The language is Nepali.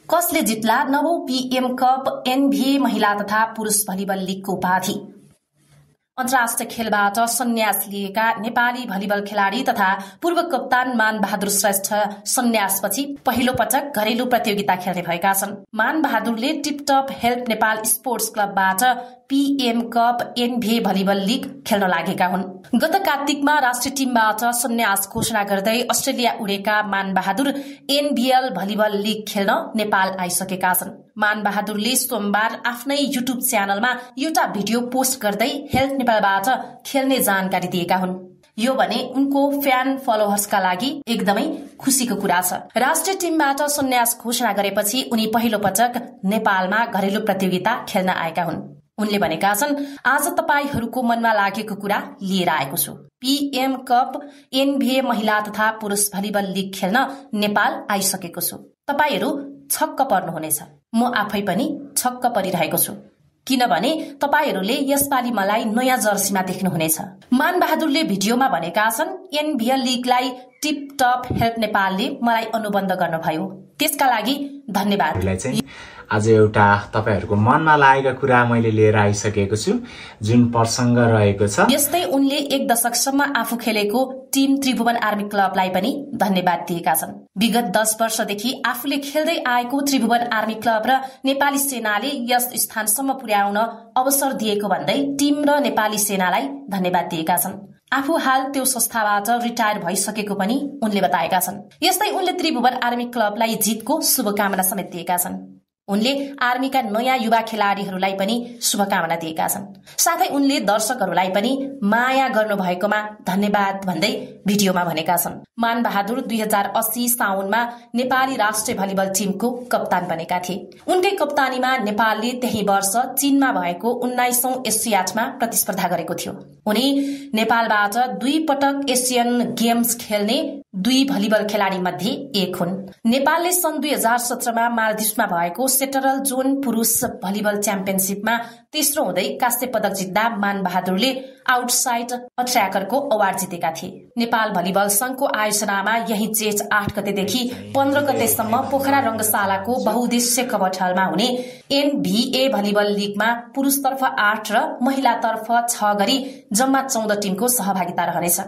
कसले जित्ला नवौं पीएम कप एनबीए महिला तथा पुरुष भलिबल लीगको उपाधि। अन्तर्राष्ट्रिय खेलबाट सन्यास लिएका नेपाली भलिबल खेलाड़ी तथा पूर्व कप्तान मान बहादुर श्रेष्ठ सन्यासपछि पहिलो पटक घरेलु प्रतियोगिता खेल्ने भएका छन्। मान बहादुरले टिपटप हेल्प नेपाल स्पोर्ट्स क्लबबाट PM cup NBA volleyball league खेल्न लागेका हुन्। गत कार्तिकमा राष्ट्रिय टीमबाट सन्यास घोषणा गर्दै अस्ट्रेलिया उडेका मान बहादुर एनबीएल भलिबल लीग खेल्न नेपाल आइसकेका छन्। मान बहादुरले सोमबार आफ्नै युट्युब च्यानलमा एउटा भिडियो पोस्ट गर्दै हेल्थ नेपालबाट खेल्ने जानकारी दिएका हुन्। यो भने उनको फ्यान फलोवर्सका लागि एकदमै खुशीको कुरा छ। राष्ट्रिय टीमबाट सन्यास घोषणा गरेपछि उनी पहिलो पटक नेपालमा घरेलु प्रतियोगिता खेल्न आएका हुन्। उनले भनेका छन्, आज तपाईहरूको मनमा लागेको कुरा लिएर आएको छु। पीएम कप एनबीए महिला तथा पुरुष भलिबल लीग खेल्न नेपाल आइसकेको छु। तपाईहरू छक्क पर्नुहुनेछ। म आफै पनि छक्क परिरहेको छु, किनभने तपाईहरूले यसपालि मलाई नयाँ जर्सीमा देख्नुहुनेछ। मान बहादुरले भिडियोमा भनेका छन्, एनबीए लीगलाई टिप टप हेल्प नेपालले मलाई अनुबन्ध गर्नुभयो, त्यसका लागि धन्यवाद। आज एउटा तपाईहरूको मनमा लागेको कुरा मैले लिएर आइसकेको छु, जुन प्रसंग रहेको छ। यस्तै उनले एक दशकसम्म आफू खेलेको टिम त्रिभुवन आर्मी क्लबलाई पनि धन्यवाद दिएका छन्। विगत 10 वर्षदेखि आफूले खेल्दै आएको त्रिभुवन आर्मी क्लब र नेपाली सेनाले यस स्थानसम्म पुर्याउन अवसर दिएको भन्दै टिम र नेपाली सेनालाई धन्यवाद दिएका छन्। आफू हाल त्यो संस्थाबाट रिटायर भइसकेको पनि उनले बताएका छन्। यस्तै उनले त्रिभुवन आर्मी क्लबलाई जितको शुभकामना समेत दिएका छन्। उनले आर्मीका नयाँ युवा खेलाड़ीहरूलाई पनि शुभकामना दिएका छन्। साथै उनले दर्शकहरूलाई पनि माया गर्नुभएकोमा धन्यवाद भन्दै भिडियोमा भनेका छन्। मान बहादुर 2080 साउनमा नेपाली राष्ट्रिय भलिबल टिमको कप्तान बनेका थिए। उनकै कप्तानीमा नेपालले त्यही वर्ष चीनमा भएको 19औं एसियाडमा प्रतिस्पर्धा गरेको थियो। उनी नेपालबाट 2 पटक एसियन गेम्स खेल्ने 2 भलिबल खेलाड़ी मध्ये एक हुन्। नेपालले सन् 2017मा मालदिप्समा भएको सेटरल जोन पुरुष भलिबल च्याम्पियनशिपमा तेस्रो हुँदै काँस्य पदक जित्दा मान बहादुरले आउटसाइड अट्र्याकरको अवार्ड जितेका थिए। नेपाल भलिबल संघको आयोजनामा यही जेठ 8 गतेदेखि 15 गतेसम्म पोखरा रंगशालाको बहुउद्देश्य कबट हलमा हुने एनबीए भलिबल लीगमा पुरुषतर्फ 8 र महिलातर्फ 6 गरी जम्मा 14 टिमको सहभागिता रहनेछ।